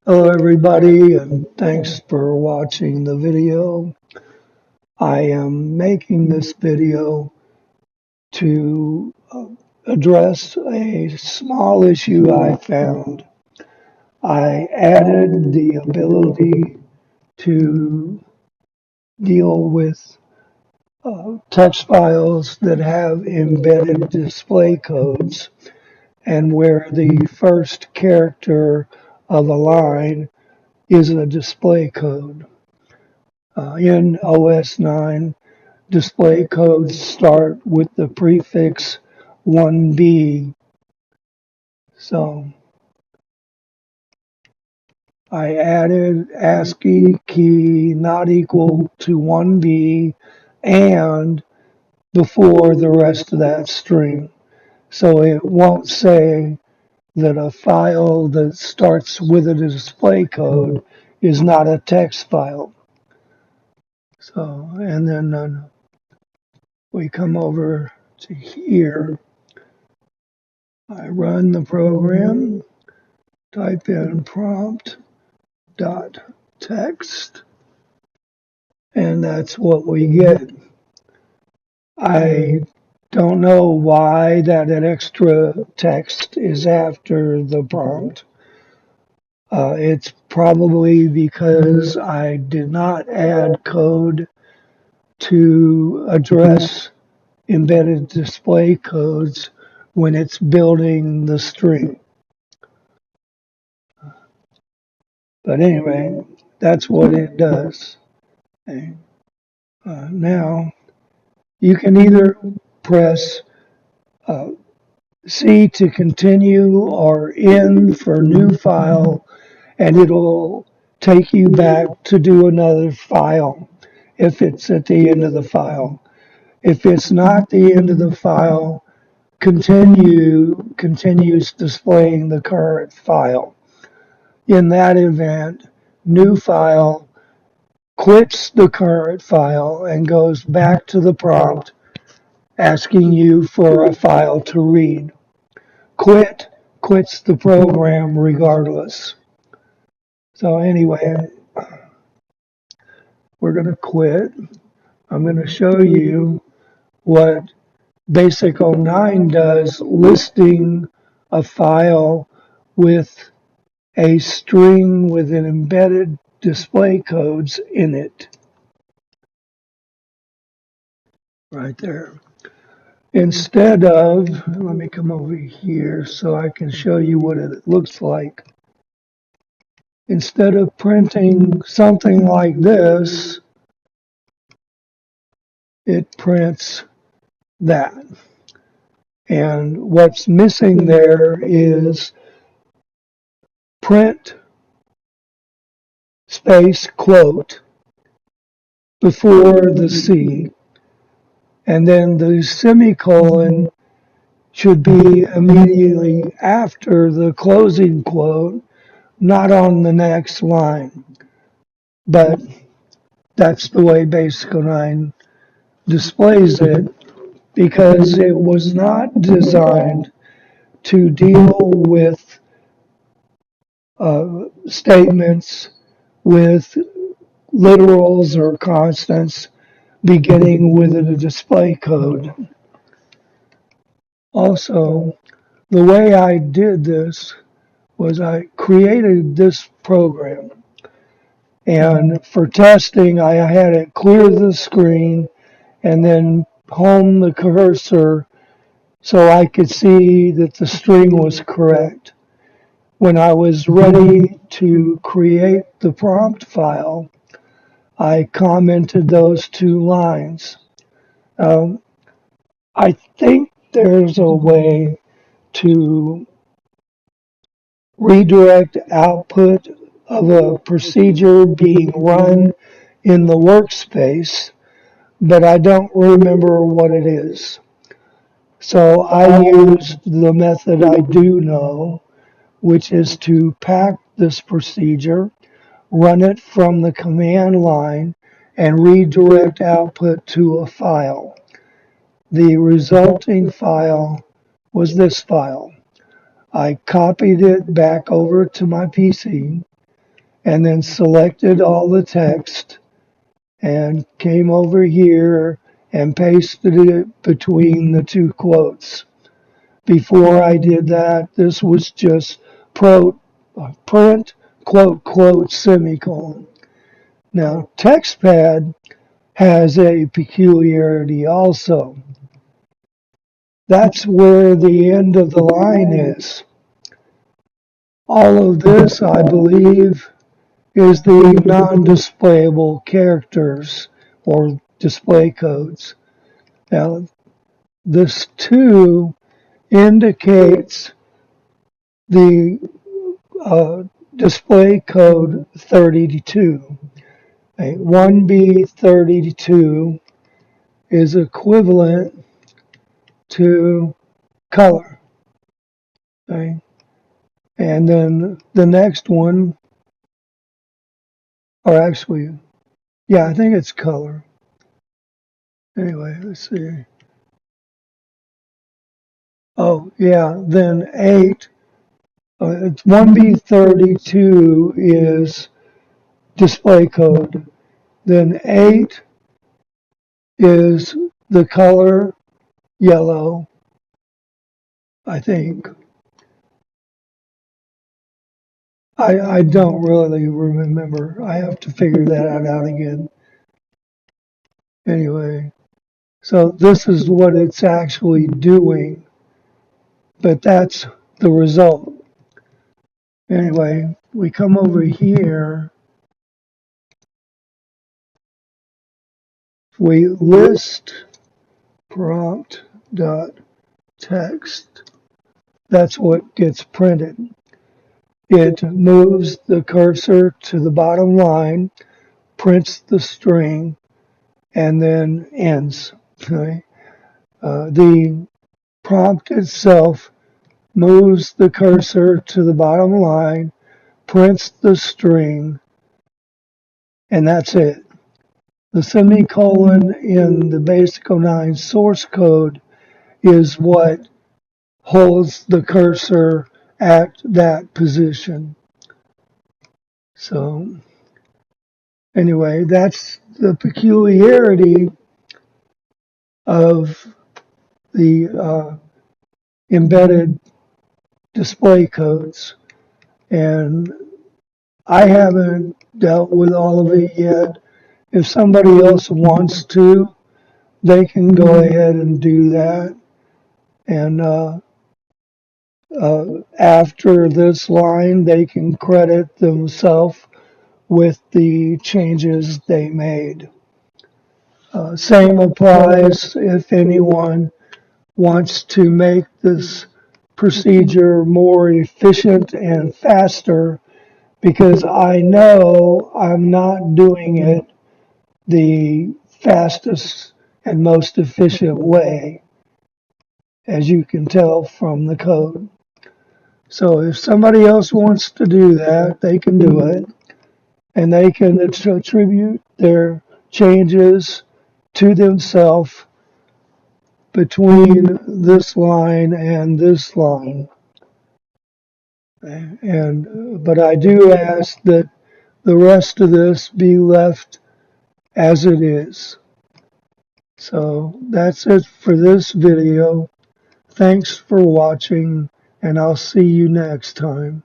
Hello everybody, and thanks for watching the video. I am making this video to address a small issue I found. I added the ability to deal with text files that have embedded display codes and where the first character of a line is a display code. In OS9, display codes start with the prefix 1B. So I added ASCII key not equal to 1B and before the rest of that string. So it won't say that a file that starts with a display code is not a text file. So, and then we come over to here. I run the program, type in prompt dot text, and that's what we get. I don't know why that extra text is after the prompt. It's probably because I did not add code to address embedded display codes when it's building the string. But anyway, that's what it does. Okay. Now, you can either press uh, C to continue or N for new file, and it'll take you back to do another file if it's at the end of the file. If it's not the end of the file, continue continues displaying the current file. In that event, new file quits the current file and goes back to the prompt asking you for a file to read. Quit quits the program regardless. So anyway, we're going to quit. I'm going to show you what Basic09 does, listing a file with a string with an embedded display codes in it. Right there. Instead of, let me come over here so I can show you what it looks like. Instead of printing something like this, it prints that. And what's missing there is print space quote before the C, and then the semicolon should be immediately after the closing quote, not on the next line. But that's the way Basic09 displays it because it was not designed to deal with statements with literals or constants beginning with a display code. Also, the way I did this was I created this program, and for testing I had it clear the screen and then home the cursor so I could see that the string was correct. When I was ready to create the prompt file, I commented those two lines. I think there's a way to redirect output of a procedure being run in the workspace, but I don't remember what it is. So I used the method I do know, which is to pack this procedure, run it from the command line, and redirect output to a file. The resulting file was this file. I copied it back over to my PC, and then selected all the text and came over here and pasted it between the two quotes. Before I did that, this was just print, quote, quote, semicolon. Now, TextPad has a peculiarity also. That's where the end of the line is. All of this, I believe, is the non-displayable characters or display codes. Now, this 2 indicates the display code 32. 1B32 is equivalent to color. Okay? And then the next one, or actually, yeah, I think it's color. Anyway, let's see. Oh, yeah, then 8, it's 1B32 is display code. Then 8 is the color yellow, I think. I don't really remember. I have to figure that out again. Anyway, so this is what it's actually doing, but that's the result. Anyway, we come over here. We list prompt.text. That's what gets printed. It moves the cursor to the bottom line, prints the string, and then ends. Okay? The prompt itself moves the cursor to the bottom line, prints the string, and that's it. The semicolon in the Basic09 source code is what holds the cursor at that position. So anyway, that's the peculiarity of the embedded display codes. And I haven't dealt with all of it yet. If somebody else wants to, they can go ahead and do that. And after this line, they can credit themselves with the changes they made. Same applies if anyone wants to make this procedure more efficient and faster, because I know I'm not doing it the fastest and most efficient way, as you can tell from the code. So if somebody else wants to do that, they can do it, and they can attribute their changes to themselves between this line and this line. But I do ask that the rest of this be left as it is. So that's it for this video. Thanks for watching, and I'll see you next time.